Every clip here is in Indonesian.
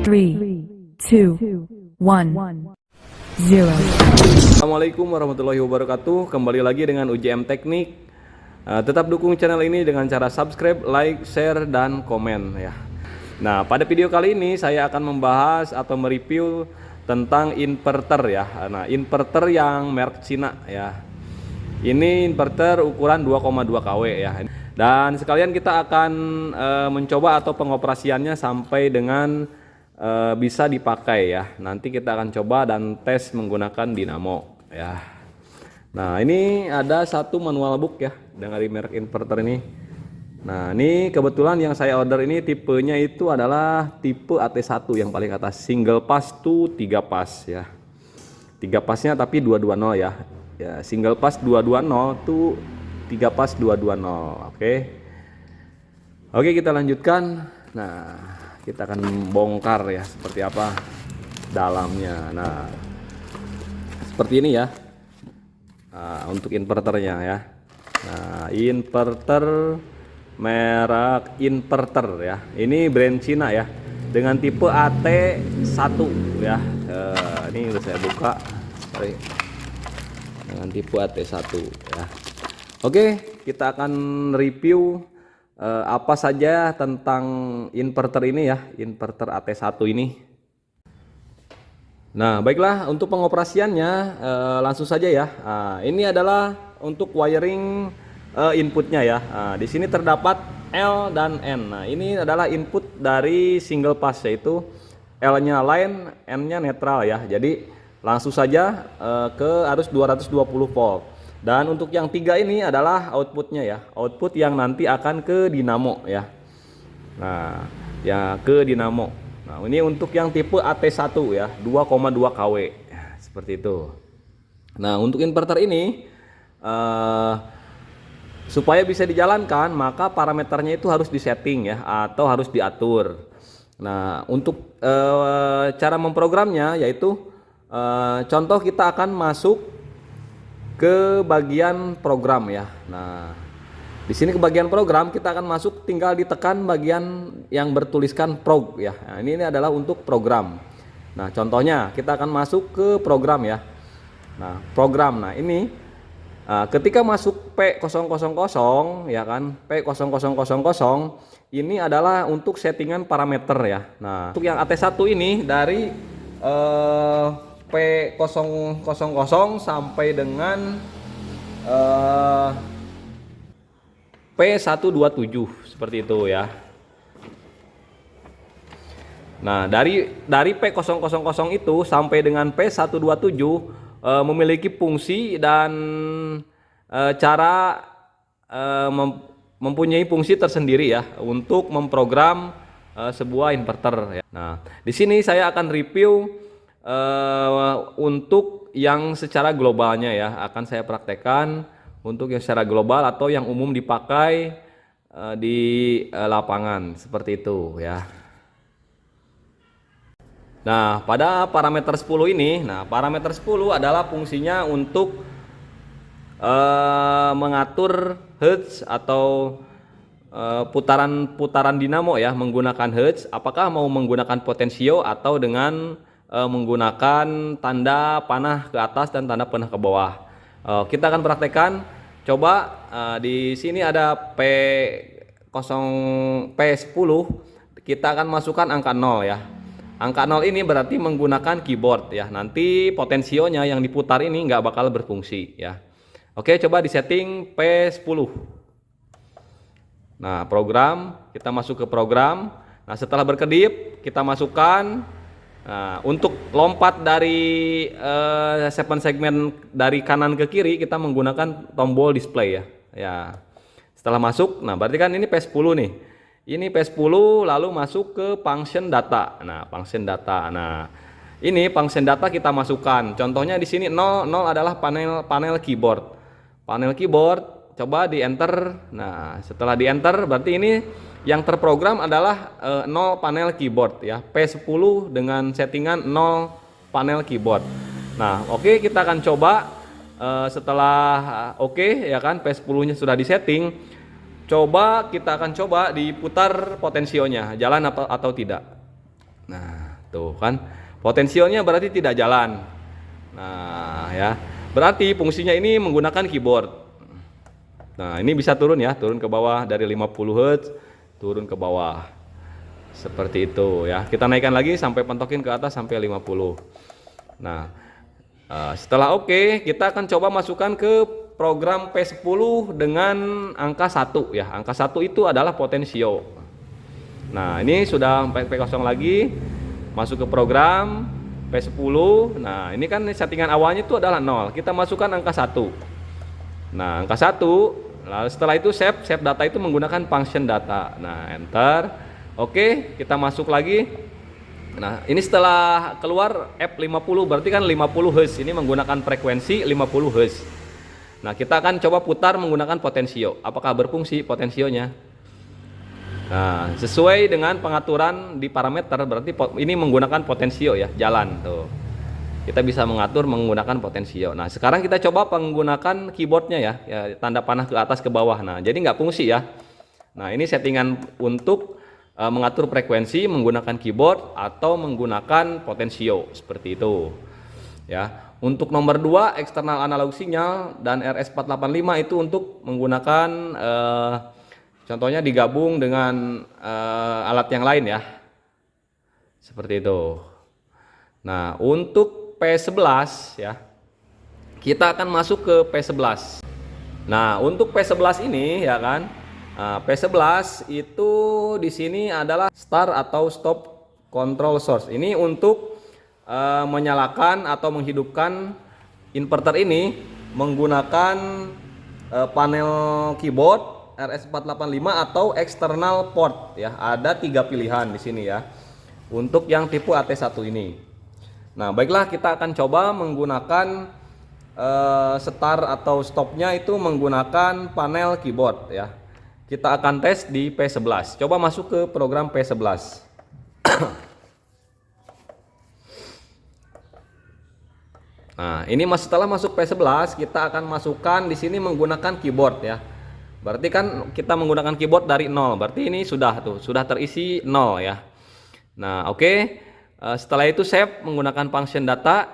3, 2, 1, 0. Assalamualaikum warahmatullahi wabarakatuh. Kembali lagi dengan UJM Teknik. Tetap dukung channel ini dengan cara subscribe, like, share, dan komen ya. Nah, pada video kali ini saya akan membahas atau mereview tentang inverter ya. Nah, inverter yang merek Cina ya. Ini inverter ukuran 2,2 kW ya. Dan sekalian kita akan mencoba atau pengoperasiannya sampai dengan bisa dipakai ya. Nanti kita akan coba dan tes menggunakan dinamo ya. Nah, ini ada satu manual book ya dari merek inverter ini. Nah, ini kebetulan yang saya order ini tipenya itu adalah tipe AT1 yang paling atas, single pass to 3 pass ya. 3 passnya tapi 220 ya. Ya, single pass 220 tuh 3 pass 220. Oke, kita lanjutkan. Nah, kita akan bongkar ya seperti apa dalamnya. Nah, seperti ini ya. Nah, untuk inverternya ya. Nah, inverter merek inverter ya. Ini brand Cina ya. Dengan tipe AT1 ya. Ini udah saya buka. Sorry. Dengan tipe AT1 ya. Oke, kita akan review apa saja tentang inverter ini ya, inverter AT1 ini. Nah, baiklah, untuk pengoperasiannya langsung saja ya. Nah, ini adalah untuk wiring inputnya ya. Nah, di sini terdapat L dan N. Nah, ini adalah input dari single pass, yaitu L-nya line, N-nya netral ya. Jadi langsung saja ke arus 220 volt. Dan untuk yang 3 ini adalah outputnya ya, output yang nanti akan ke dinamo ya. Nah, ya ke dinamo. Nah, ini untuk yang tipe AT1 ya, 2,2 kW seperti itu. Nah, untuk inverter ini supaya bisa dijalankan, maka parameternya itu harus disetting ya, atau harus diatur. Nah, untuk cara memprogramnya yaitu contoh, kita akan masuk ke bagian program ya. Nah, di sini ke bagian program kita akan masuk, tinggal ditekan bagian yang bertuliskan prog ya. Nah, ini adalah untuk program. Nah, contohnya kita akan masuk ke program ya. Nah, program. Nah, ini ketika masuk P000 ya kan, P0000 ini adalah untuk settingan parameter ya. Nah, untuk yang AT1 ini dari P000 sampai dengan P127 seperti itu ya. Nah, dari P000 itu sampai dengan P127 memiliki fungsi dan cara mempunyai fungsi tersendiri ya untuk memprogram sebuah inverter ya. Nah, di sini saya akan review untuk yang secara globalnya ya, akan saya praktekkan untuk yang secara global atau yang umum dipakai di lapangan seperti itu ya. Nah, pada parameter 10 ini, nah parameter 10 adalah fungsinya untuk mengatur hertz atau putaran dinamo ya, menggunakan hertz, apakah mau menggunakan potensio atau dengan menggunakan tanda panah ke atas dan tanda panah ke bawah. Kita akan praktekkan. Coba di sini ada P10, kita akan masukkan angka 0 ya. Angka 0 ini berarti menggunakan keyboard ya. Nanti potensionya yang diputar ini nggak bakal berfungsi ya. Oke, coba di setting P10. Nah, program, kita masuk ke program. Nah, setelah berkedip kita masukkan. Nah, untuk lompat dari 7 segmen dari kanan ke kiri kita menggunakan tombol display ya. Ya. Setelah masuk, nah berarti kan ini P10 nih. Ini P10 lalu masuk ke function data. Nah, function data. Nah, ini function data kita masukkan. Contohnya di sini 0 adalah panel keyboard. Panel keyboard, coba di enter. Nah, setelah di enter berarti ini yang terprogram adalah 0 panel keyboard ya. P10 dengan settingan 0 panel keyboard. Nah, oke, kita akan coba setelah oke ya kan, P10 nya sudah disetting. Kita akan coba diputar potensionya, jalan atau tidak. Nah, tuh kan potensionya berarti tidak jalan. Nah, ya. Berarti fungsinya ini menggunakan keyboard. Nah, ini bisa turun ya, turun ke bawah dari 50 Hz, turun ke bawah. Seperti itu ya. Kita naikkan lagi sampai pentokin ke atas sampai 50. Nah, setelah oke, kita akan coba masukkan ke program P10 dengan angka 1 ya. Angka 1 itu adalah potensio. Nah, ini sudah P0 lagi, masuk ke program P10. Nah, ini kan settingan awalnya itu adalah 0. Kita masukkan angka 1. Nah, angka 1. Lalu setelah itu save data itu menggunakan function data. Nah, enter. Oke, kita masuk lagi. Nah, ini setelah keluar F50 berarti kan 50 Hz. Ini menggunakan frekuensi 50 Hz. Nah, kita akan coba putar menggunakan potensio. Apakah berfungsi potensionya? Nah, sesuai dengan pengaturan di parameter berarti ini menggunakan potensio ya, jalan tuh. Kita bisa mengatur menggunakan potensio. Nah, sekarang kita coba menggunakan keyboardnya ya, tanda panah ke atas ke bawah. Nah, jadi nggak fungsi ya. Nah, ini settingan untuk mengatur frekuensi menggunakan keyboard atau menggunakan potensio seperti itu. Ya. Untuk nomor 2 eksternal analog sinyal dan RS485 itu untuk menggunakan contohnya digabung dengan alat yang lain ya. Seperti itu. Nah, untuk P11 ya. Kita akan masuk ke P11. Nah, untuk P11 ini ya kan. P11 itu di sini adalah start atau stop control source. Ini untuk menyalakan atau menghidupkan inverter ini menggunakan panel keyboard RS485 atau external port ya. Ada 3 pilihan di sini ya. Untuk yang tipe AT1 ini. Nah, baiklah kita akan coba menggunakan start atau stopnya itu menggunakan panel keyboard ya. Kita akan tes di P11. Coba masuk ke program P11. Nah, ini setelah masuk P11, kita akan masukkan di sini menggunakan keyboard ya. Berarti kan kita menggunakan keyboard dari 0. Berarti ini sudah terisi 0 ya. Nah, oke. Setelah itu save menggunakan function data.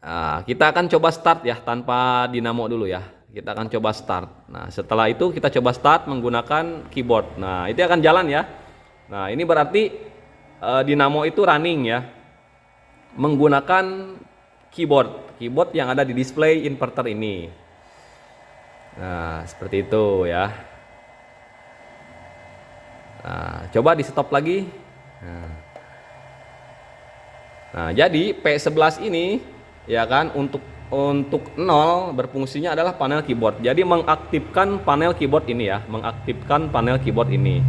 Nah, kita akan coba start ya tanpa dinamo dulu ya. Kita akan coba start. Nah, setelah itu kita coba start menggunakan keyboard. Nah, itu akan jalan ya. Nah, ini berarti dinamo itu running ya. Menggunakan keyboard yang ada di display inverter ini. Nah, seperti itu ya. Nah, coba di stop lagi. Nah, jadi P11 ini ya kan untuk 0 berfungsinya adalah panel keyboard. Jadi mengaktifkan panel keyboard ini ya, mengaktifkan panel keyboard ini.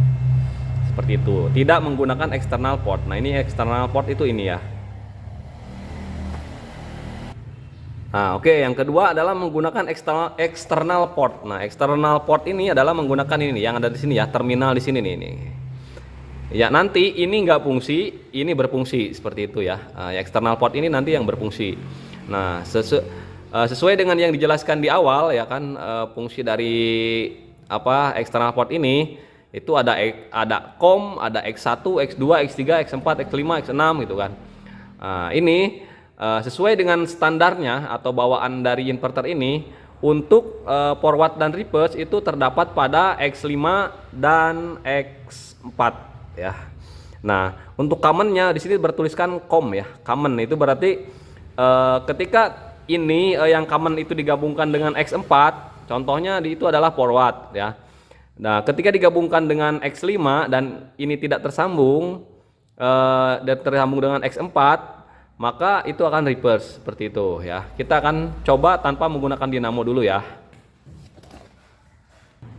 Seperti itu. Tidak menggunakan external port. Nah, ini external port itu ini ya. Nah, oke, yang kedua adalah menggunakan external port. Nah, external port ini adalah menggunakan ini yang ada di sini ya, terminal di sini nih. Ya, nanti ini nggak fungsi, ini berfungsi seperti itu ya. External port ini nanti yang berfungsi. Nah, sesuai dengan yang dijelaskan di awal ya kan, fungsi dari external port ini itu ada COM, ada X1, X2, X3, X4, X5, X6 gitu kan. Nah, ini sesuai dengan standarnya atau bawaan dari inverter ini untuk forward dan reverse itu terdapat pada X5 dan X4 ya. Nah, untuk commonnya di sini bertuliskan COM ya. Common itu berarti ketika ini yang common itu digabungkan dengan X4, contohnya itu adalah forward ya. Nah, ketika digabungkan dengan X5 dan ini tidak tersambung dan tersambung dengan X4, maka itu akan reverse seperti itu ya. Kita akan coba tanpa menggunakan dinamo dulu ya.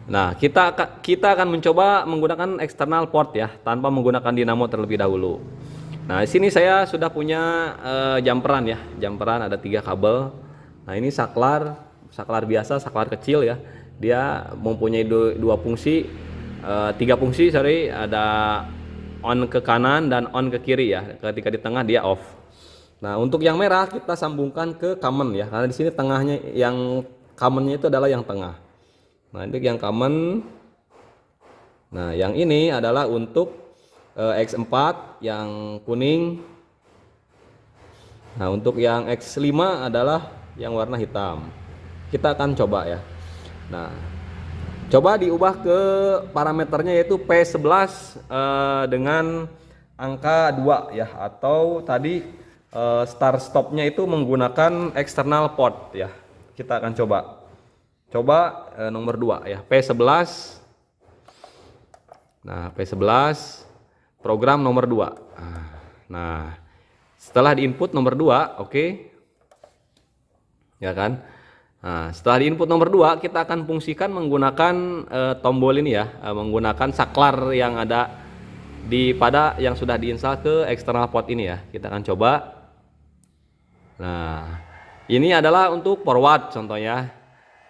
Nah, kita akan mencoba menggunakan external port ya, tanpa menggunakan dinamo terlebih dahulu. Nah, di sini saya sudah punya jumperan ya. Jumperan ada 3 kabel. Nah, ini saklar biasa, saklar kecil ya. Dia mempunyai 2 fungsi, 3 fungsi, ada on ke kanan dan on ke kiri ya. Ketika di tengah dia off. Nah, untuk yang merah kita sambungkan ke common ya. Karena di sini tengahnya yang commonnya itu adalah yang tengah. Nah, ini yang common. Nah, yang ini adalah untuk X4 yang kuning. Nah, untuk yang X5 adalah yang warna hitam. Kita akan coba ya. Nah, coba diubah ke parameternya yaitu P11 dengan angka 2 ya, atau tadi start stopnya itu menggunakan external port ya. Kita akan coba nomor 2 ya, P11. Nah, P11 program nomor 2. Nah, setelah diinput nomor 2, oke. Ya kan? Nah, setelah diinput nomor 2, kita akan fungsikan menggunakan tombol ini ya, menggunakan saklar yang ada pada yang sudah diinstal ke external port ini ya. Kita akan coba. Nah, ini adalah untuk forward contohnya.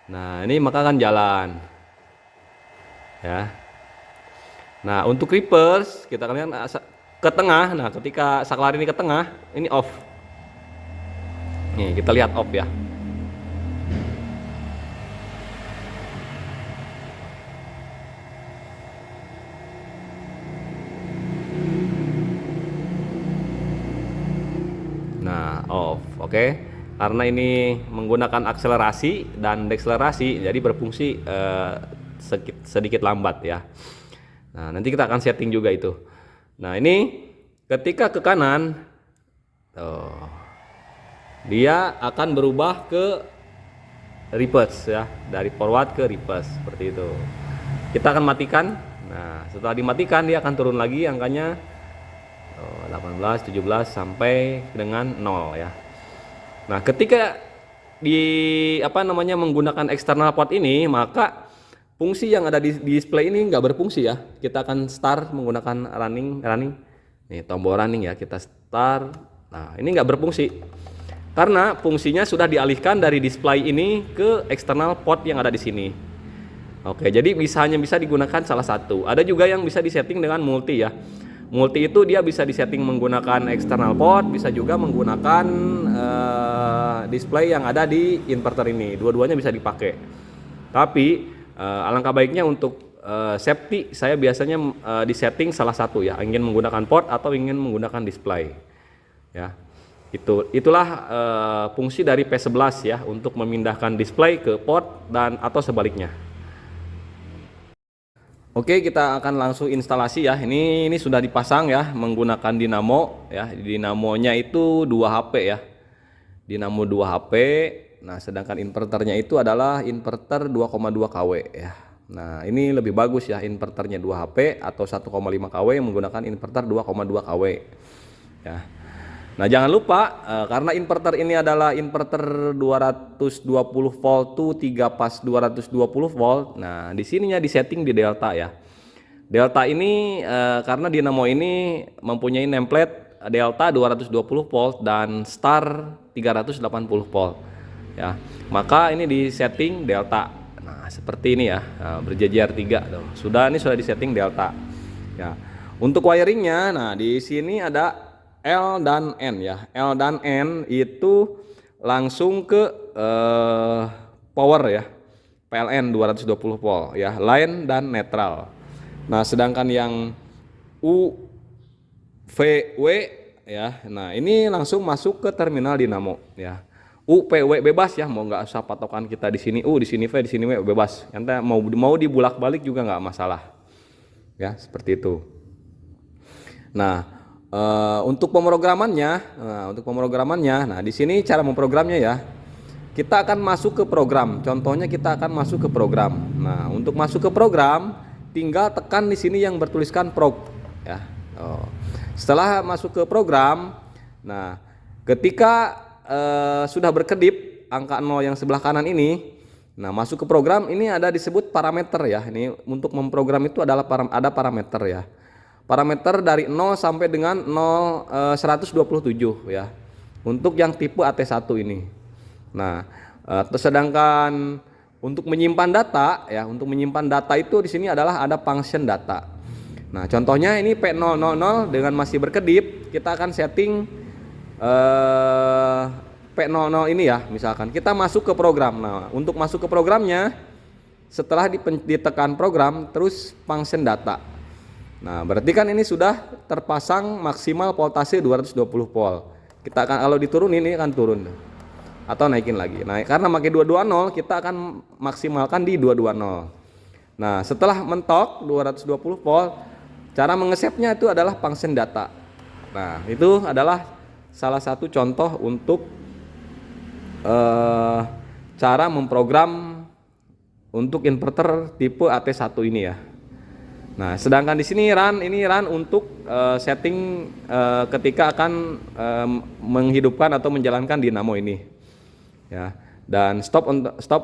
Nah, ini maka akan jalan. Ya. Nah, untuk reverse kita akan ke tengah. Nah, ketika saklar ini ke tengah, ini off. Nih, kita lihat off ya. Nah, off. Oke. Karena ini menggunakan akselerasi dan dekselerasi, jadi berfungsi sedikit lambat ya. Nah, nanti kita akan setting juga itu. Nah, ini ketika ke kanan, dia akan berubah ke reverse ya, dari forward ke reverse seperti itu. Kita akan matikan. Nah, setelah dimatikan dia akan turun lagi angkanya 18, 17 sampai dengan 0 ya. Nah, ketika menggunakan external port ini, maka fungsi yang ada di display ini nggak berfungsi ya. Kita akan start menggunakan running. Nih, tombol running ya, kita start. Nah, ini nggak berfungsi karena fungsinya sudah dialihkan dari display ini ke external port yang ada di sini. Oke, jadi hanya bisa digunakan salah satu. Ada juga yang bisa disetting dengan multi ya. Multi itu dia bisa disetting menggunakan external port, bisa juga menggunakan display yang ada di inverter ini. Dua-duanya bisa dipakai. Tapi alangkah baiknya untuk safety saya biasanya disetting salah satu ya, ingin menggunakan port atau ingin menggunakan display ya. Itulah fungsi dari P11 ya, untuk memindahkan display ke port dan atau sebaliknya. Oke, kita akan langsung instalasi ya. Ini sudah dipasang ya menggunakan dinamo ya. Dinamonya itu 2 HP ya. Dinamo 2 HP. Nah, sedangkan inverternya itu adalah inverter 2,2 kW ya. Nah, ini lebih bagus ya, inverternya 2 HP atau 1,5 kW menggunakan inverter 2,2 kW ya. Nah, jangan lupa karena inverter ini adalah inverter 220 volt to 3 pas 220 volt. Nah, di sininya disetting di delta ya. Delta ini karena dinamo ini mempunyai nameplate delta 220 volt dan star 380 volt. Ya, maka ini di setting delta. Nah, seperti ini ya, berjejer 3 tuh. Sudah disetting delta. Ya. Untuk wiringnya, nah di sini ada L dan N ya. L dan N itu langsung ke power ya. PLN 220 volt ya, line dan netral. Nah, sedangkan yang U, V, W ya. Nah, ini langsung masuk ke terminal dinamo ya. U, P, W bebas ya, mau nggak usah patokan kita di sini U, di sini V, di sini W bebas. Nanti mau dibulak-balik juga nggak masalah. Ya, seperti itu. Nah, untuk pemrogramannya, nah di sini cara memprogramnya ya. Kita akan masuk ke program. Contohnya kita akan masuk ke program. Nah, untuk masuk ke program, tinggal tekan di sini yang bertuliskan prog ya. Setelah masuk ke program, nah ketika sudah berkedip angka 0 yang sebelah kanan ini, nah masuk ke program ini ada disebut parameter ya. Ini untuk memprogram itu adalah ada parameter ya. Parameter dari 0 sampai dengan 127 ya. Untuk yang tipe AT1 ini. Nah, sedangkan untuk menyimpan data ya, untuk menyimpan data itu di sini adalah ada function data. Nah, contohnya ini P000 dengan masih berkedip, kita akan setting P00 ini ya, misalkan kita masuk ke program. Nah, untuk masuk ke programnya setelah ditekan program terus function data. Nah, berarti kan ini sudah terpasang maksimal voltase 220 volt. Kita akan kalau diturunin ini akan turun atau naikin lagi. Nah, karena pakai 220 kita akan maksimalkan di 220. Nah, setelah mentok 220 volt, cara mengesepnya itu adalah function data. Nah, itu adalah salah satu contoh untuk cara memprogram untuk inverter tipe AT1 ini ya. Nah, sedangkan di sini run untuk setting ketika akan menghidupkan atau menjalankan dinamo ini. Ya. Dan stop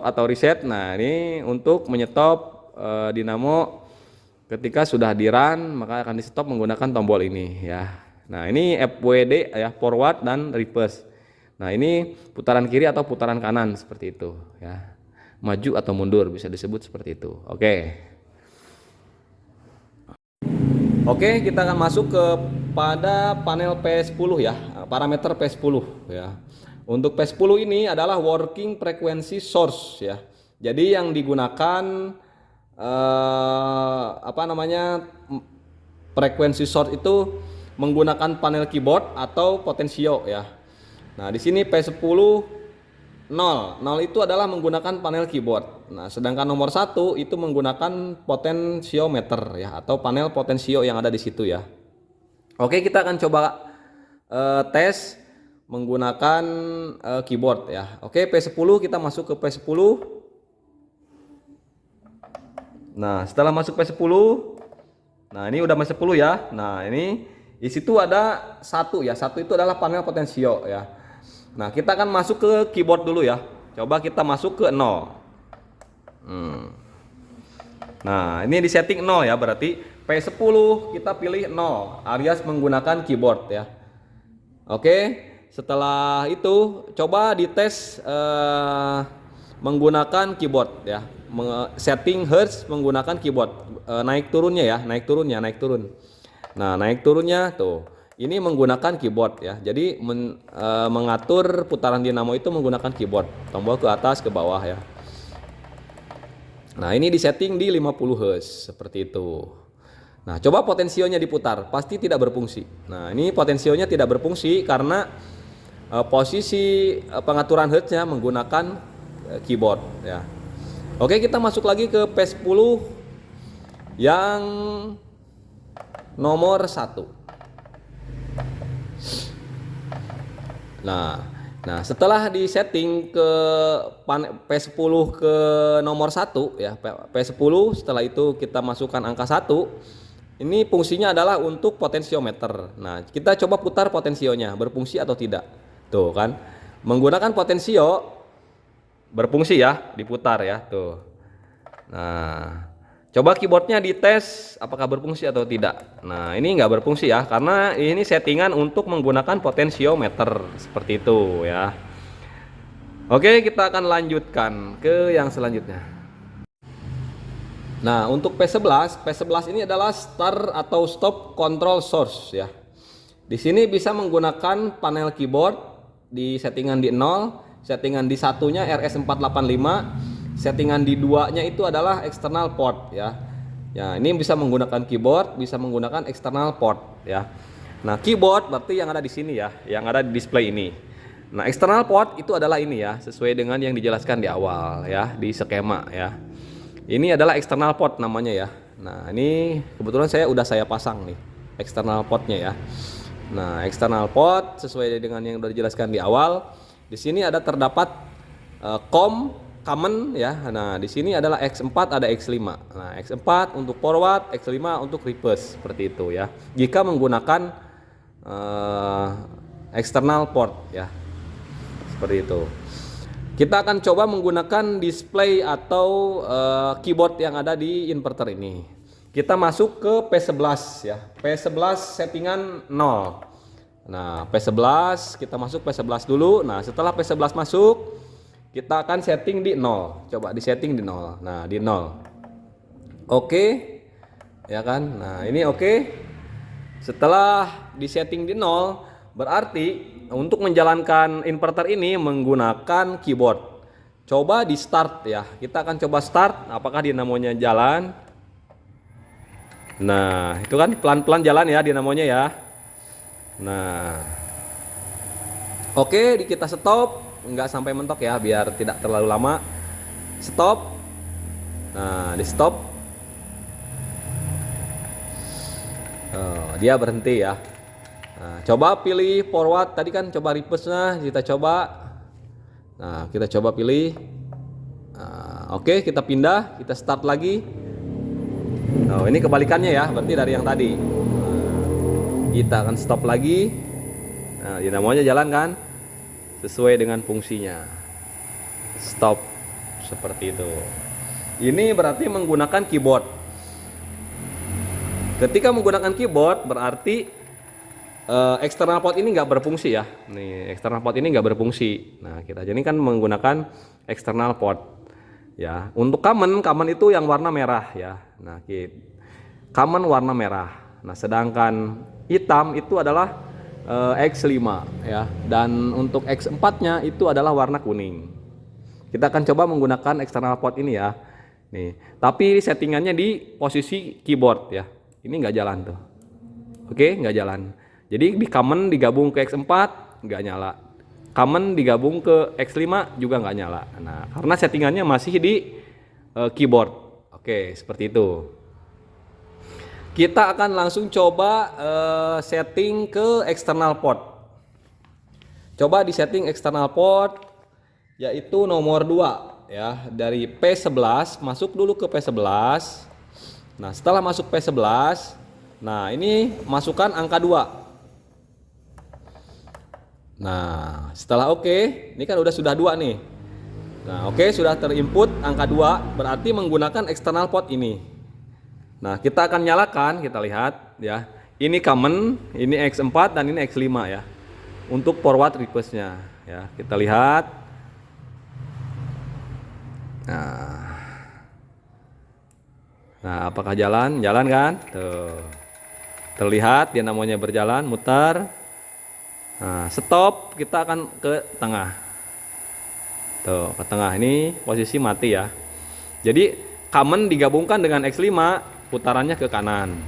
atau reset. Nah, ini untuk menyetop dinamo ketika sudah di run, maka akan di stop menggunakan tombol ini ya. Nah, ini FWD ya, forward dan reverse. Nah, ini putaran kiri atau putaran kanan seperti itu ya. Maju atau mundur bisa disebut seperti itu. Oke, kita akan masuk kepada panel P10 ya, parameter P10 ya. Untuk P10 ini adalah working frequency source ya. Jadi yang digunakan frekuensi source itu menggunakan panel keyboard atau potensio ya. Nah, di sini P10 0 itu adalah menggunakan panel keyboard. Nah, sedangkan nomor 1 itu menggunakan potensiometer ya, atau panel potensio yang ada di situ ya. Oke, kita akan coba tes menggunakan keyboard ya. Oke, P10 kita masuk ke P10. Nah, setelah masuk P10, nah ini udah masuk 10 ya. Nah, ini di situ ada 1 ya. 1 itu adalah panel potensio ya. Nah, kita akan masuk ke keyboard dulu ya. Coba kita masuk ke 0. Nah, ini di setting 0 ya, berarti P10 kita pilih 0 alias menggunakan keyboard ya. Oke, setelah itu coba dites menggunakan keyboard ya. Setting hertz menggunakan keyboard. Naik turunnya ya, naik turun. Nah, naik turunnya tuh. Ini menggunakan keyboard ya. Jadi mengatur putaran dinamo itu menggunakan keyboard. Tombol ke atas, ke bawah ya. Nah, ini disetting di 50 Hz seperti itu. Nah, coba potensionya diputar, pasti tidak berfungsi. Nah, ini potensionya tidak berfungsi karena posisi pengaturan hertznya menggunakan keyboard ya. Oke, kita masuk lagi ke P10 yang nomor 1. Nah, setelah disetting ke P10 ke nomor 1 ya, P10 setelah itu kita masukkan angka 1. Ini fungsinya adalah untuk potensiometer. Nah, kita coba putar potensionya, berfungsi atau tidak. Tuh kan. Menggunakan potensio berfungsi ya, diputar ya, tuh. Nah, coba keyboardnya dites apakah berfungsi atau tidak. Nah, ini nggak berfungsi ya, karena ini settingan untuk menggunakan potensiometer seperti itu ya. Oke, kita akan lanjutkan ke yang selanjutnya. Nah, untuk P11 ini adalah start atau stop control source ya. Di sini bisa menggunakan panel keyboard di settingan di 0, settingan di satunya RS485. Settingan di 2-nya itu adalah external port ya. Ya, ini bisa menggunakan keyboard, bisa menggunakan external port ya. Nah, keyboard berarti yang ada di sini ya, yang ada di display ini. Nah, external port itu adalah ini ya, sesuai dengan yang dijelaskan di awal ya, di skema ya. Ini adalah external port namanya ya. Nah, ini kebetulan saya pasang nih external portnya ya. Nah, external port sesuai dengan yang sudah dijelaskan di awal. Di sini ada terdapat common ya. Nah, di sini adalah X4 ada X5. Nah, X4 untuk forward, X5 untuk reverse seperti itu ya. Jika menggunakan external port ya. Seperti itu. Kita akan coba menggunakan display atau keyboard yang ada di inverter ini. Kita masuk ke P11 ya. P11 settingan 0. Nah, P11 kita masuk P11 dulu. Nah, setelah P11 masuk, kita akan setting di 0. Coba di setting di 0. Nah, di 0. Oke. Ya kan? Nah, ini oke. Setelah di setting di 0, berarti untuk menjalankan inverter ini menggunakan keyboard. Coba di start ya. Kita akan coba start apakah dinamonya jalan. Nah, itu kan pelan-pelan jalan ya dinamonya ya. Nah, oke, kita stop, nggak sampai mentok ya, biar tidak terlalu lama. Stop. Nah, di stop. Dia berhenti ya. Nah, coba pilih forward. Tadi kan coba reverse-nya, kita coba. Nah, kita coba pilih. Nah, oke, kita pindah, kita start lagi. Nah, ini kebalikannya ya, berarti dari yang tadi. Nah, kita akan stop lagi. Nah, dinamonya jalan kan, sesuai dengan fungsinya. Stop seperti itu. Ini berarti menggunakan keyboard. Ketika menggunakan keyboard berarti external port ini nggak berfungsi ya. Nih, external port ini nggak berfungsi. Nah, kita jadi kan menggunakan external port. Ya, untuk common itu yang warna merah ya. Nah, common warna merah. Nah, sedangkan hitam itu adalah X5 ya. Dan untuk X4-nya itu adalah warna kuning. Kita akan coba menggunakan external port ini ya. Nih, tapi settingannya di posisi keyboard ya. Ini nggak jalan tuh. Oke, nggak jalan. Jadi di common digabung ke X4 nggak nyala. Common digabung ke X5 juga nggak nyala. Nah, karena settingannya masih di keyboard. Oke, seperti itu. Kita akan langsung coba setting ke external port. Coba di setting external port, yaitu nomor 2 ya. Dari P11 masuk dulu ke P11. Nah, setelah masuk P11, nah ini masukkan angka 2. Nah, setelah oke, ini kan sudah 2 nih. Nah, oke, sudah terinput angka 2, berarti menggunakan external port ini. Nah, kita akan nyalakan, kita lihat ya. Ini common, ini X4 dan ini X5 ya. Untuk forward request-nya ya. Kita lihat. Nah, apakah jalan? Jalan kan? Tuh. Terlihat dia namanya berjalan, mutar. Nah, stop, kita akan ke tengah. Tuh, ke tengah ini posisi mati ya. Jadi, common digabungkan dengan X5, putarannya ke kanan.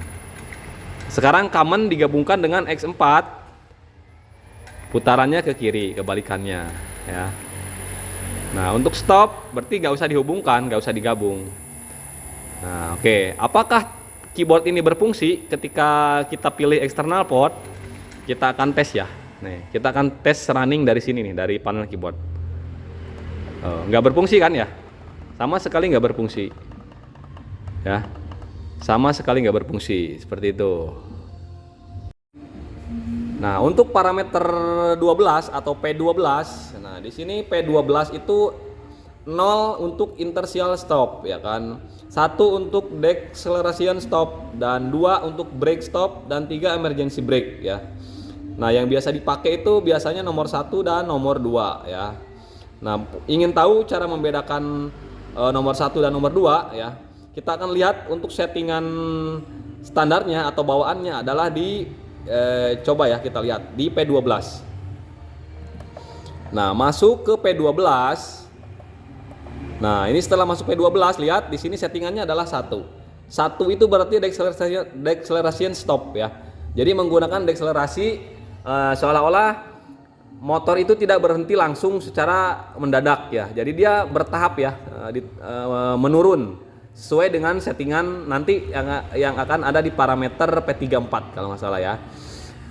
Sekarang common digabungkan dengan X4, putarannya ke kiri, kebalikannya ya. Nah, untuk stop berarti nggak usah dihubungkan, nggak usah digabung. Nah, oke. Apakah keyboard ini berfungsi ketika kita pilih external port? Kita akan tes ya. Nih, kita akan tes running dari sini nih, dari panel keyboard. Nggak berfungsi kan ya? Sama sekali nggak berfungsi. Ya, sama sekali nggak berfungsi seperti itu. Nah, untuk parameter 12 atau P12, nah di sini P12 itu 0 untuk inertial stop ya kan. 1 untuk deceleration stop, dan 2 untuk brake stop, dan 3 emergency brake ya. Nah, yang biasa dipakai itu biasanya nomor 1 dan nomor 2 ya. Nah, ingin tahu cara membedakan nomor 1 dan nomor 2 ya. Kita akan lihat untuk settingan standarnya atau bawaannya adalah di coba ya kita lihat di P12. Nah, masuk ke P12. Nah, ini setelah masuk P12, lihat di sini settingannya adalah 1. 1 itu berarti deceleration stop ya. Jadi menggunakan dekselerasi seolah-olah motor itu tidak berhenti langsung secara mendadak ya. Jadi dia bertahap ya, menurun sesuai dengan settingan nanti yang akan ada di parameter P34 kalau nggak salah ya.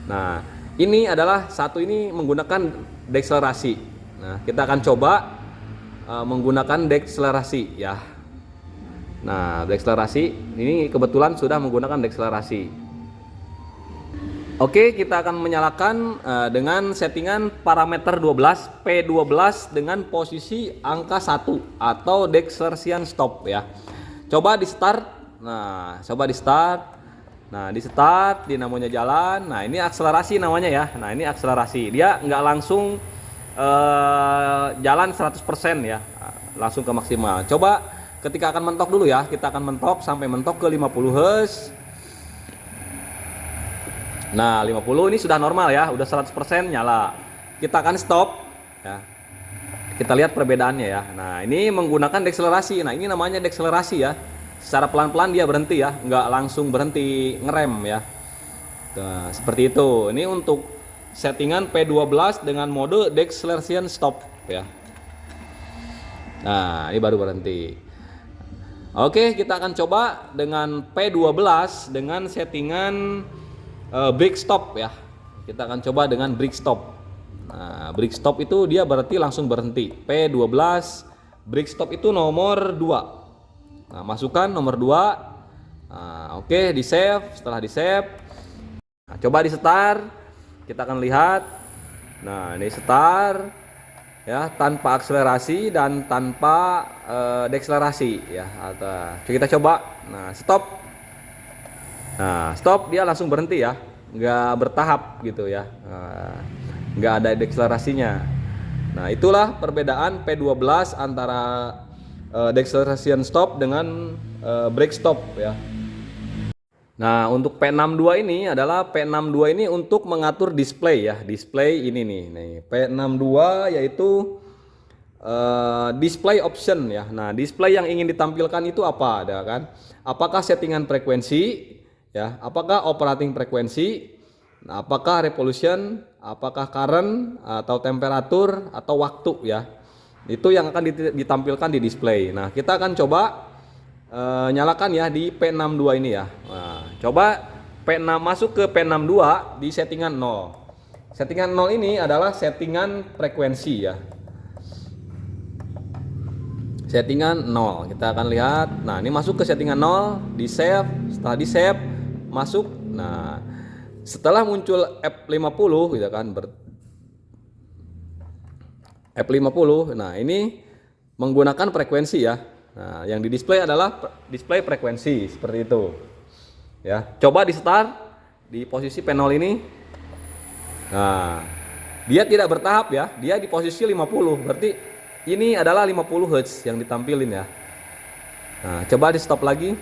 Nah, ini adalah 1 ini menggunakan dekselerasi. Nah, kita akan coba menggunakan dekselerasi ya. Nah, dekselerasi ini kebetulan sudah menggunakan dekselerasi. Oke, kita akan menyalakan dengan settingan parameter 12 P12 dengan posisi angka 1 atau deceleration stop ya. Coba di start. Nah, coba di start. Nah, di start dinamanya jalan. Nah, ini akselerasi namanya ya. Nah, ini akselerasi. Dia nggak langsung jalan 100% ya, langsung ke maksimal. Coba ketika akan mentok dulu ya, kita akan mentok sampai mentok ke 50 Hz. Nah, 50 ini sudah normal ya, udah 100% nyala. Kita akan stop ya. Kita lihat perbedaannya ya. Nah, ini menggunakan dekselerasi. Nah, ini namanya dekselerasi ya. secara pelan-pelan dia berhenti ya, nggak langsung berhenti ngerem ya. Nah, seperti itu. Ini untuk settingan P12 dengan mode deceleration stop ya. Nah, ini baru berhenti. Oke, kita akan coba dengan P12 dengan settingan brake stop ya. Kita akan coba dengan brake stop. Nah, brake stop itu dia berarti langsung berhenti. P12 brake stop itu nomor 2. Nah, masukkan nomor 2. Nah, oke, di save. Setelah di save, nah, coba di start. Kita akan lihat. Nah, ini start ya, tanpa akselerasi dan tanpa dekselerasi ya. Kita coba. Nah, stop. Nah, stop, dia langsung berhenti ya, nggak bertahap gitu ya, nggak ada dekselerasinya. Nah, itulah perbedaan P12 antara deceleration stop dengan brake stop ya. Nah, untuk P62 ini adalah P62 ini untuk mengatur display ya, display ini nih P62 yaitu display option ya. Nah, display yang ingin ditampilkan itu apa, ada kan? Apakah settingan frekuensi ya, apakah operating frekuensi, nah, apakah revolution, apakah current atau temperatur atau waktu ya. Itu yang akan ditampilkan di display. Nah, kita akan coba nyalakan ya di P62 ini ya. Nah, coba P6 masuk ke P62 di settingan 0. Settingan 0 ini adalah settingan frekuensi ya. Settingan 0. Kita akan lihat. Nah, ini masuk ke settingan 0, di save. Setelah di save, masuk. Nah, setelah muncul F50 gitu kan, F50. Nah, ini menggunakan frekuensi ya. Nah, yang di display adalah display frekuensi seperti itu. Ya, coba di start di posisi P0 ini. Nah, dia tidak bertahap ya. Dia di posisi 50. Berarti ini adalah 50 Hz yang ditampilin ya. Nah, coba di stop lagi.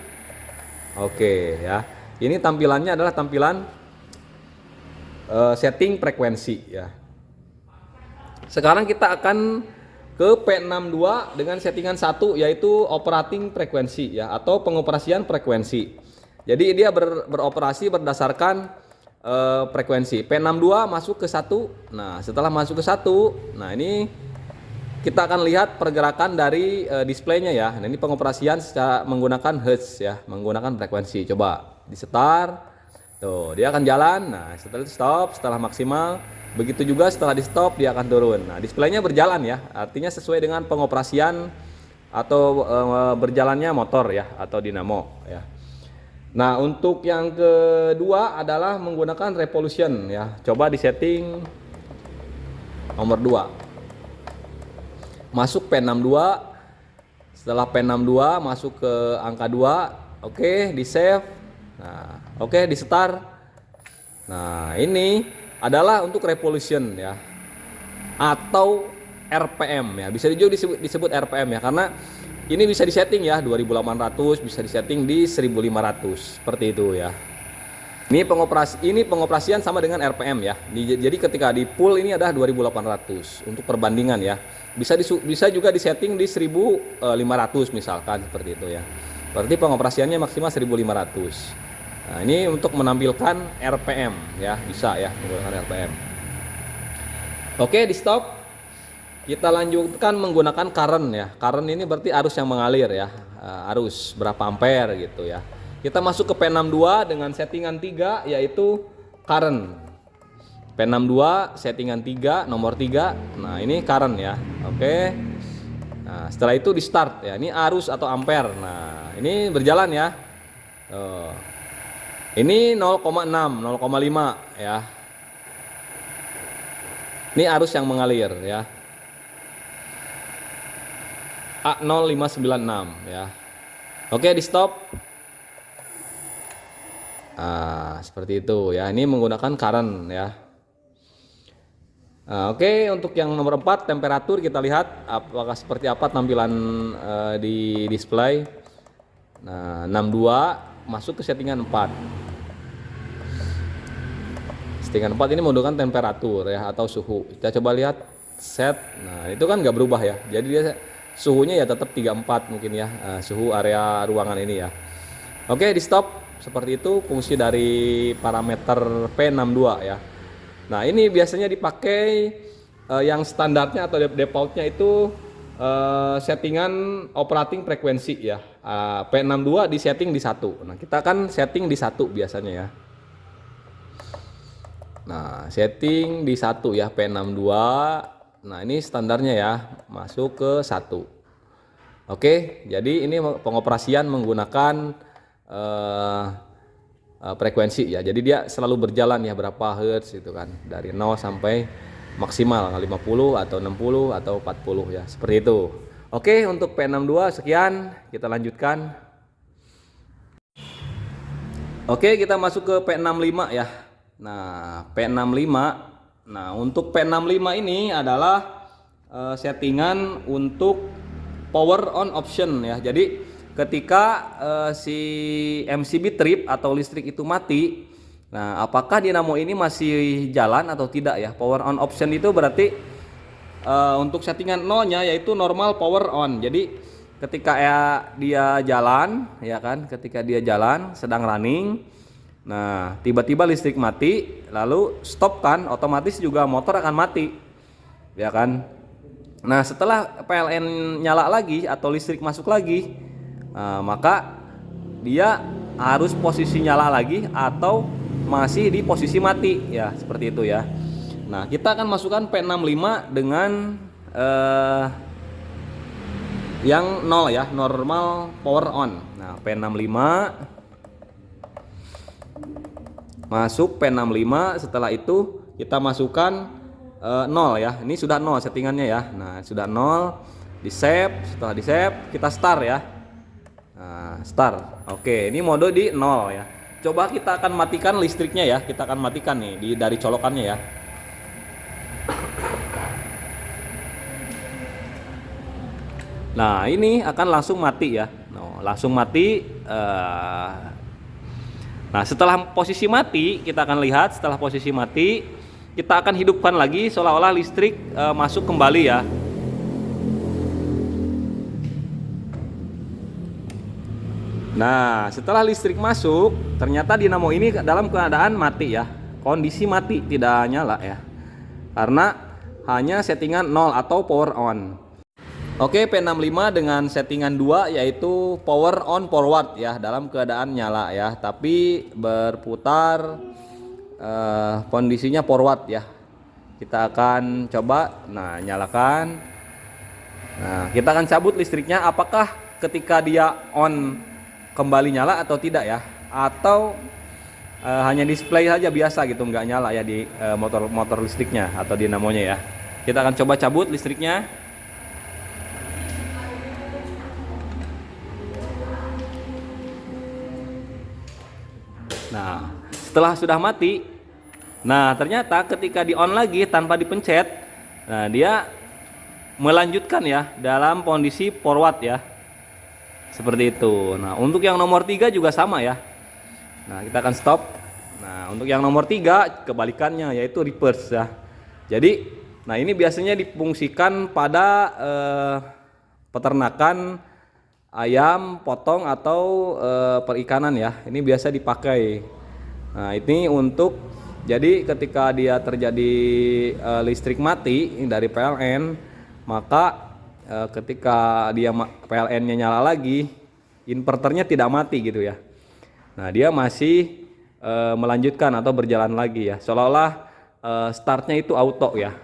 Oke ya. Ini tampilannya adalah tampilan setting frekuensi ya. Sekarang kita akan ke P62 dengan settingan 1 yaitu operating frekuensi ya, atau pengoperasian frekuensi. Jadi dia beroperasi berdasarkan frekuensi. P62 masuk ke 1. Nah, setelah masuk ke 1, nah ini kita akan lihat pergerakan dari displaynya ya. Nah, ini pengoperasian secara menggunakan Hertz ya, menggunakan frekuensi. Coba di start. Tuh, dia akan jalan. Nah, setelah di stop, setelah maksimal. Begitu juga setelah di stop dia akan turun. Nah, displaynya berjalan ya. Artinya sesuai dengan pengoperasian atau berjalannya motor ya, atau dinamo ya. Nah, untuk yang kedua adalah menggunakan revolution ya. Coba di setting nomor 2. Masuk P62. Setelah P62 masuk ke angka 2. Oke, di save. Nah, oke, di start. Nah, ini adalah untuk revolution ya, atau RPM ya. Bisa juga disebut RPM ya, karena ini bisa disetting ya 2800, bisa disetting di 1500 seperti itu ya. Ini pengoperasian sama dengan RPM ya. Jadi ketika di pull ini adalah 2800 untuk perbandingan ya. Bisa juga disetting di 1500 misalkan seperti itu ya. Berarti pengoperasiannya maksimal 1500. Nah, ini untuk menampilkan RPM ya, bisa ya menggunakan RPM. Oke, di stop. Kita lanjutkan menggunakan current ya. Current ini berarti arus yang mengalir ya. Arus berapa ampere gitu ya. Kita masuk ke P62 dengan settingan 3 yaitu current. P62 settingan 3 nomor 3. Nah, ini current ya. Oke. Nah, setelah itu di start ya. Ini arus atau ampere. Nah, ini berjalan ya. Ini 0,6, 0,5 ya. Ini arus yang mengalir ya. A0596 ya. Oke, di stop. Seperti itu ya. Ini menggunakan current ya. Oke, untuk yang nomor 4 temperatur, kita lihat apakah seperti apa tampilan di display. Nah, 62 masuk ke settingan 4. Settingan 4 ini menggunakan temperatur ya, atau suhu. Kita coba lihat set. Nah, itu kan nggak berubah ya. Jadi dia suhunya ya tetap 34 mungkin ya, suhu area ruangan ini ya. Oke, di stop. Seperti itu fungsi dari parameter P62 ya. Nah, ini biasanya dipakai yang standarnya atau defaultnya itu settingan operating frekuensi ya. P62 di setting di 1. Nah, kita kan setting di 1 biasanya ya. Nah, setting di 1 ya, P62. Nah, ini standarnya ya, masuk ke 1. Oke, jadi ini pengoperasian menggunakan frekuensi ya. Jadi dia selalu berjalan ya, berapa hertz itu kan, dari 0 sampai maksimal 50 atau 60 atau 40 ya, seperti itu. Oke, untuk P62 sekian, kita lanjutkan. Oke, kita masuk ke P65 ya. Nah, P65. Nah, untuk P65 ini adalah settingan untuk power on option ya. Jadi ketika si MCB trip atau listrik itu mati, nah apakah dinamo ini masih jalan atau tidak ya? Power on option itu berarti untuk settingan nolnya yaitu normal power on. Jadi ketika dia jalan ya kan, ketika dia jalan sedang running, nah tiba-tiba listrik mati lalu stop kan, otomatis juga motor akan mati ya kan. Nah setelah PLN nyala lagi atau listrik masuk lagi, maka dia harus posisi nyala lagi atau masih di posisi mati ya, seperti itu ya. Nah kita akan masukkan P65 dengan yang 0 ya, normal power on. Nah P65 masuk, P65 setelah itu kita masukkan 0 ya. Ini sudah 0 settingannya ya. Nah sudah 0, di save. Setelah di save kita start ya. Nah, start. Oke, ini mode di 0 ya. Coba kita akan matikan listriknya ya. Kita akan matikan nih dari colokannya ya. Nah, ini akan langsung mati ya. Nah, langsung mati. Nah, setelah posisi mati, kita akan lihat setelah posisi mati, kita akan hidupkan lagi seolah-olah listrik masuk kembali ya. Nah, setelah listrik masuk, ternyata dinamo ini dalam keadaan mati ya. Kondisi mati, tidak nyala ya. Karena hanya settingan 0 atau power on. Oke, P65 dengan settingan 2 yaitu power on forward ya, dalam keadaan nyala ya, tapi berputar kondisinya forward ya. Kita akan coba, nah nyalakan. Nah, kita akan cabut listriknya, apakah ketika dia on kembali nyala atau tidak ya, atau hanya display saja biasa gitu, nggak nyala ya di motor listriknya atau dinamonya ya. Kita akan coba cabut listriknya. Nah, setelah sudah mati, nah ternyata ketika di on lagi tanpa dipencet, nah dia melanjutkan ya dalam kondisi forward ya, seperti itu. Nah untuk yang nomor 3 juga sama ya. Nah kita akan stop. Nah untuk yang nomor 3 kebalikannya yaitu reverse ya. Jadi, nah ini biasanya difungsikan pada peternakan ayam potong atau perikanan ya. Ini biasa dipakai. Nah ini untuk, jadi ketika dia terjadi listrik mati dari PLN, maka ketika dia PLN-nya nyala lagi, inverternya tidak mati gitu ya. Nah dia masih melanjutkan atau berjalan lagi ya, seolah-olah startnya itu auto ya.